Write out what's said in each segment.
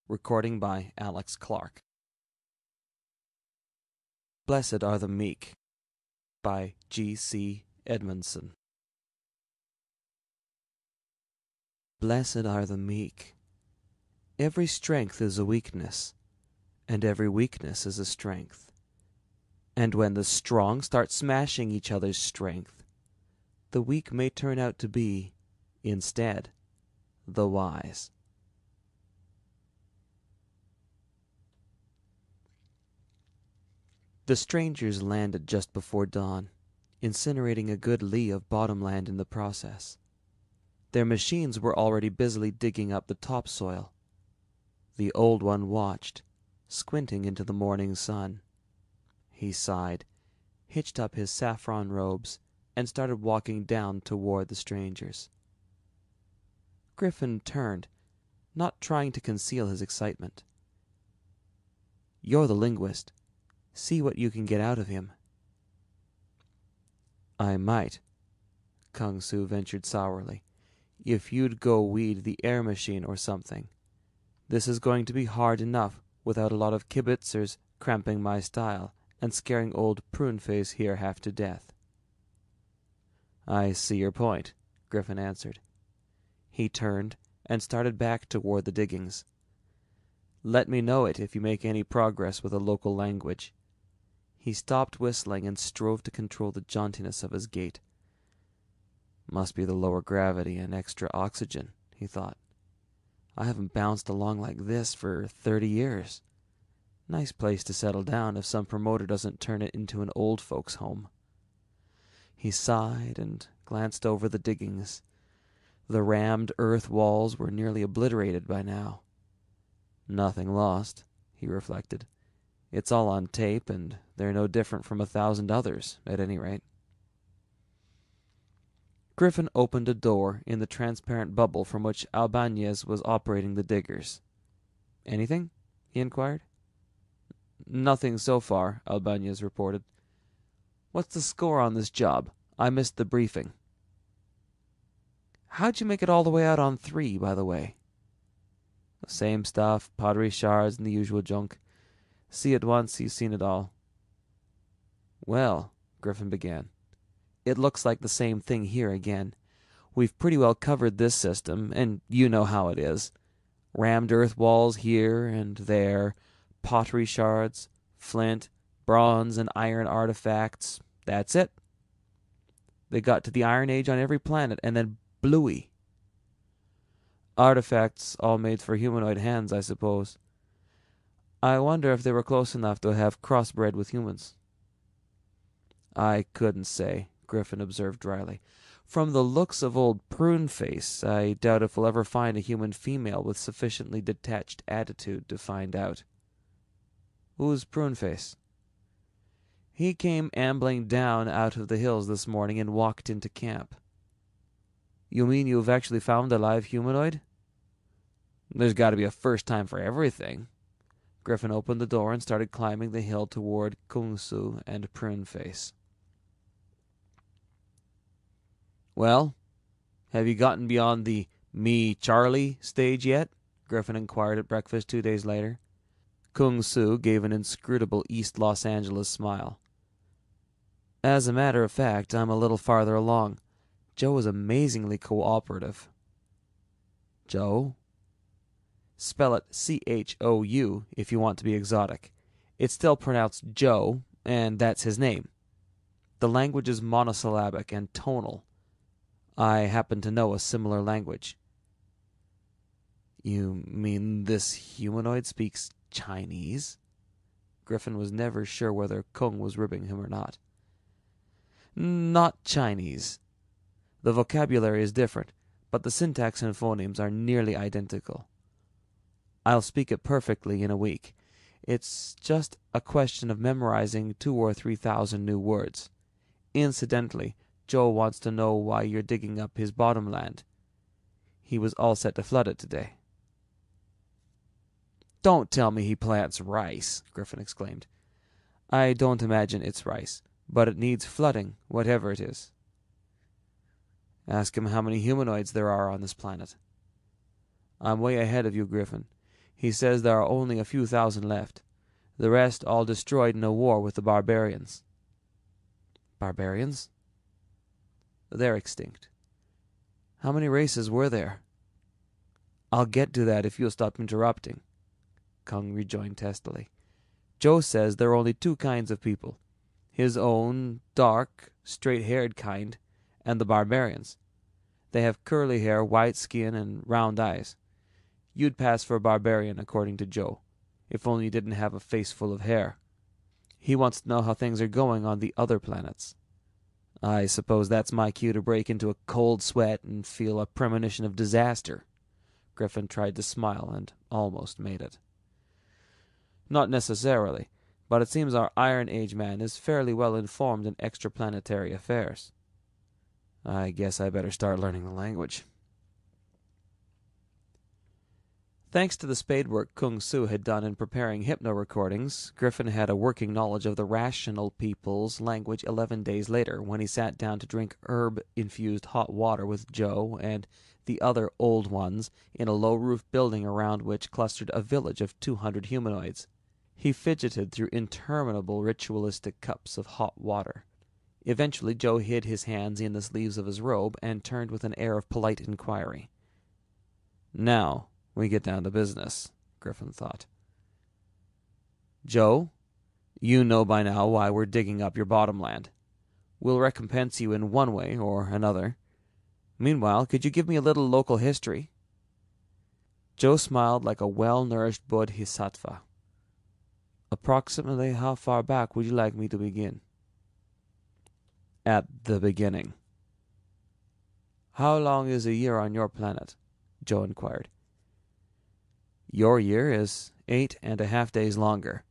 Recording by Alex Clark. Blessed Are the Meek by G.C. Edmondson. Blessed are the meek. Every strength is a weakness, and every weakness is a strength. And when the strong start smashing each other's strength, the weak may turn out to be, instead, the wise. The strangers landed just before dawn, incinerating a good li of bottomland in the process. Their machines were already busily digging up the topsoil. The old one watched, squinting into the morning sun. He sighed, hitched up his saffron robes, and started walking down toward the strangers. Griffin turned, not trying to conceal his excitement. "You're the linguist. See what you can get out of him." "I might," Kung Su ventured sourly, "if you'd go weed the air machine or something. This is going to be hard enough without a lot of kibitzers cramping my style and scaring old Pruneface here half to death." "I see your point," Griffin answered. He turned and started back toward the diggings. "Let me know it if you make any progress with a local language." He stopped whistling and strove to control the jauntiness of his gait. "Must be the lower gravity and extra oxygen," he thought. "I haven't bounced along like this for 30 years. Nice place to settle down if some promoter doesn't turn it into an old folks' home." He sighed and glanced over the diggings. The rammed earth walls were nearly obliterated by now. Nothing lost, he reflected. It's all on tape, and they're no different from 1,000 others, at any rate. Griffin opened a door in the transparent bubble from which Albanez was operating the diggers. "Anything?" he inquired. "Nothing so far," Albanez reported. "What's the score on this job? I missed the briefing." "How'd you make it all the way out on 3, by the way?" "Same stuff, pottery shards and the usual junk. See it once, you've seen it all." "Well," Griffin began, "it looks like the same thing here again. We've pretty well covered this system, and you know how it is. Rammed earth walls here and there, pottery shards, flint, bronze, and iron artifacts. That's it. They got to the Iron Age on every planet, and then blooey. Artifacts all made for humanoid hands, I suppose. I wonder if they were close enough to have crossbred with humans." "I couldn't say," Griffin observed dryly. "From the looks of old Pruneface, I doubt if we'll ever find a human female with sufficiently detached attitude to find out." "Who's Pruneface?" "He came ambling down out of the hills this morning and walked into camp." "You mean you've actually found a live humanoid?" "There's got to be a first time for everything." Griffin opened the door and started climbing the hill toward Kung Su and Pruneface. "Well, have you gotten beyond the me Charlie stage yet?" Griffin inquired at breakfast 2 days later. Kung Su gave an inscrutable East Los Angeles smile. "As a matter of fact, I'm a little farther along. Joe is amazingly cooperative." "Joe?" "Spell it Chou if you want to be exotic. It's still pronounced Joe, and that's his name. The language is monosyllabic and tonal. I happen to know a similar language." "You mean this humanoid speaks Chinese?" Griffin was never sure whether Kung was ribbing him or not. "Not Chinese. The vocabulary is different, but the syntax and phonemes are nearly identical. I'll speak it perfectly in a week. It's just a question of memorizing 2,000 or 3,000 new words. Incidentally, Joe wants to know why you're digging up his bottomland. He was all set to flood it today." "Don't tell me he plants rice," Griffin exclaimed. "I don't imagine it's rice, but it needs flooding, whatever it is." "Ask him how many humanoids there are on this planet." "I'm way ahead of you, Griffin. He says there are only a few thousand left. The rest all destroyed in a war with the barbarians. Barbarians? They're extinct. How many races were there? I'll get to that if you'll stop interrupting, Kung rejoined testily. Joe says there are only two kinds of people. His own, dark, straight-haired kind, and the barbarians. They have curly hair, white skin, and round eyes. You'd pass for a barbarian, according to Joe, if only you didn't have a face full of hair. He wants to know how things are going on the other planets. I suppose that's my cue to break into a cold sweat and feel a premonition of disaster. Griffin tried to smile and almost made it. Not necessarily, but it seems our Iron Age man is fairly well informed in extraplanetary affairs. I guess I better start learning the language. Thanks to the spadework Kung Su had done in preparing hypno-recordings, Griffin had a working knowledge of the rational people's language 11 days later when he sat down to drink herb-infused hot water with Joe and the other old ones in a low-roof building around which clustered a village of 200 humanoids. He fidgeted through interminable ritualistic cups of hot water. Eventually Joe hid his hands in the sleeves of his robe and turned with an air of polite inquiry. Now we get down to business, Griffin thought. Joe, you know by now why we're digging up your bottomland. We'll recompense you in one way or another. Meanwhile, could you give me a little local history? Joe smiled like a well-nourished bodhisattva. Approximately how far back would you like me to begin? At the beginning. How long is a year on your planet? Joe inquired. Your year is 8.5 days longer.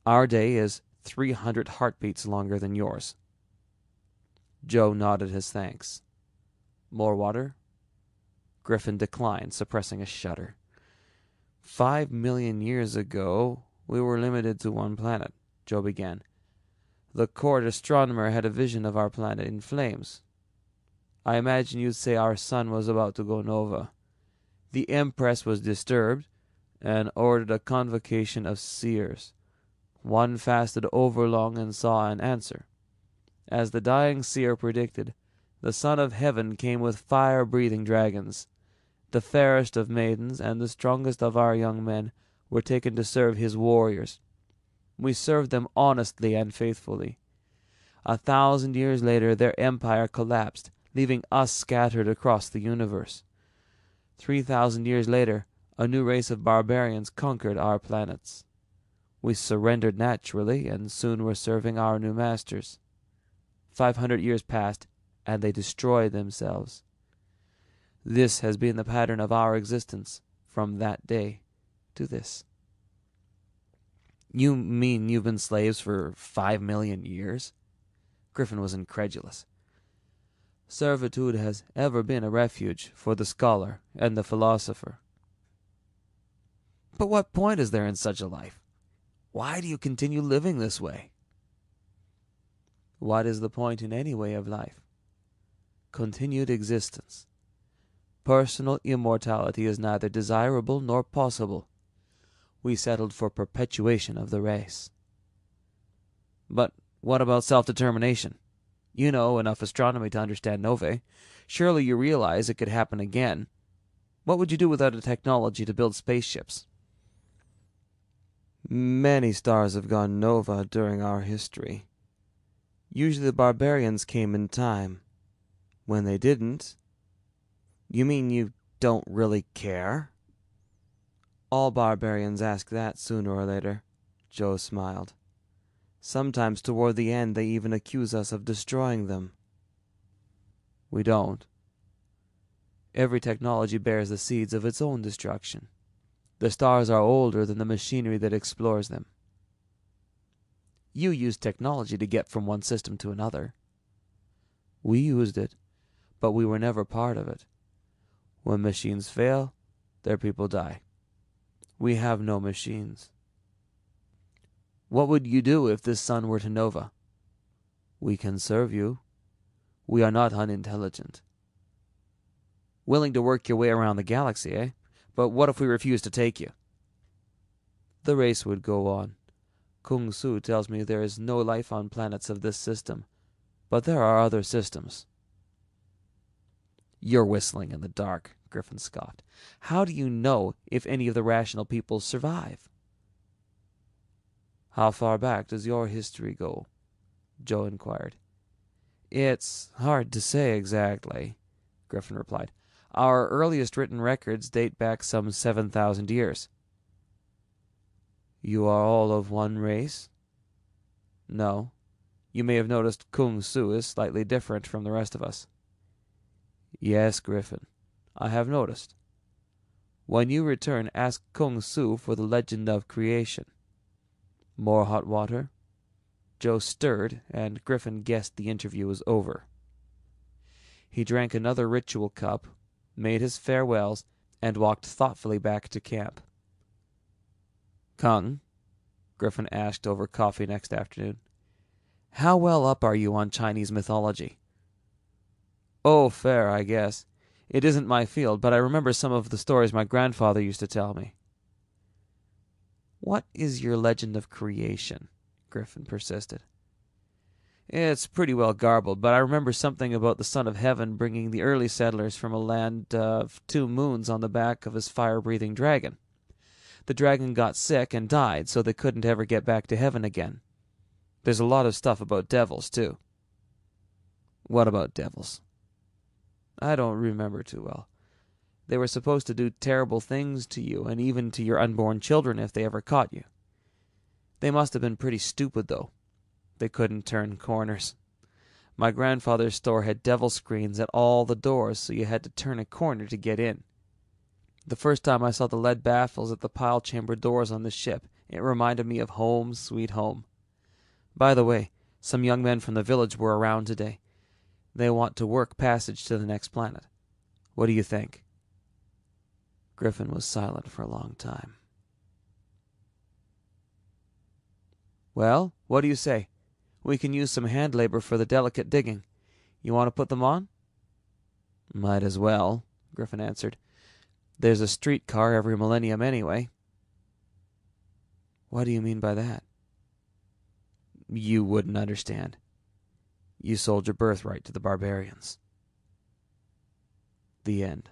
Our day is 300 heartbeats longer than yours. Joe nodded his thanks. More water? Griffin declined, suppressing a shudder. 5 million years ago, we were limited to one planet, Joe began. The court astronomer had a vision of our planet in flames. I imagine you'd say our sun was about to go nova. The Empress was disturbed and ordered a convocation of seers. One fasted overlong and saw an answer. As the dying seer predicted, the Son of Heaven came with fire-breathing dragons. The fairest of maidens and the strongest of our young men were taken to serve his warriors. We served them honestly and faithfully. 1,000 years later their empire collapsed, leaving us scattered across the universe. 3,000 years later, a new race of barbarians conquered our planets. We surrendered naturally, and soon were serving our new masters. 500 years passed, and they destroyed themselves. This has been the pattern of our existence from that day to this. You mean you've been slaves for 5 million years? Griffin was incredulous. Servitude has ever been a refuge for the scholar and the philosopher. But what point is there in such a life? Why do you continue living this way? What is the point in any way of life? Continued existence. Personal immortality is neither desirable nor possible. We settled for perpetuation of the race. But what about self-determination? You know enough astronomy to understand novae. Surely you realize it could happen again. What would you do without a technology to build spaceships? Many stars have gone nova during our history. Usually the barbarians came in time. When they didn't... You mean you don't really care? All barbarians ask that sooner or later, Joe smiled. Sometimes toward the end they even accuse us of destroying them. We don't. Every technology bears the seeds of its own destruction. The stars are older than the machinery that explores them. You used technology to get from one system to another. We used it, but we were never part of it. When machines fail, their people die. We have no machines. What would you do if this sun were to nova? We can serve you. We are not unintelligent. Willing to work your way around the galaxy, eh? But what if we refuse to take you? The race would go on. Kung Su tells me there is no life on planets of this system, but there are other systems. You're whistling in the dark, Griffin scoffed. How do you know if any of the rational peoples survive? How far back does your history go? Joe inquired. It's hard to say exactly, Griffin replied. Our earliest written records date back some 7,000 years. You are all of one race? No. You may have noticed Kung Su is slightly different from the rest of us. Yes, Griffin, I have noticed. When you return, ask Kung Su for the legend of creation. More hot water? Joe stirred, and Griffin guessed the interview was over. He drank another ritual cup, made his farewells, and walked thoughtfully back to camp. Kung, Griffin asked over coffee next afternoon, how well up are you on Chinese mythology? Oh, fair, I guess. It isn't my field, but I remember some of the stories my grandfather used to tell me. What is your legend of creation? Griffin persisted. It's pretty well garbled, but I remember something about the son of heaven bringing the early settlers from a land of 2 moons on the back of his fire-breathing dragon. The dragon got sick and died, so they couldn't ever get back to heaven again. There's a lot of stuff about devils, too. What about devils? I don't remember too well. They were supposed to do terrible things to you, and even to your unborn children if they ever caught you. They must have been pretty stupid, though. They couldn't turn corners. My grandfather's store had devil screens at all the doors, so you had to turn a corner to get in. The first time I saw the lead baffles at the pile chamber doors on the ship, it reminded me of home, sweet home. By the way, some young men from the village were around today. They want to work passage to the next planet. What do you think? Griffin was silent for a long time. Well, what do you say? We can use some hand labor for the delicate digging. You want to put them on? Might as well, Griffin answered. There's a streetcar every millennium anyway. What do you mean by that? You wouldn't understand. You sold your birthright to the barbarians. The end.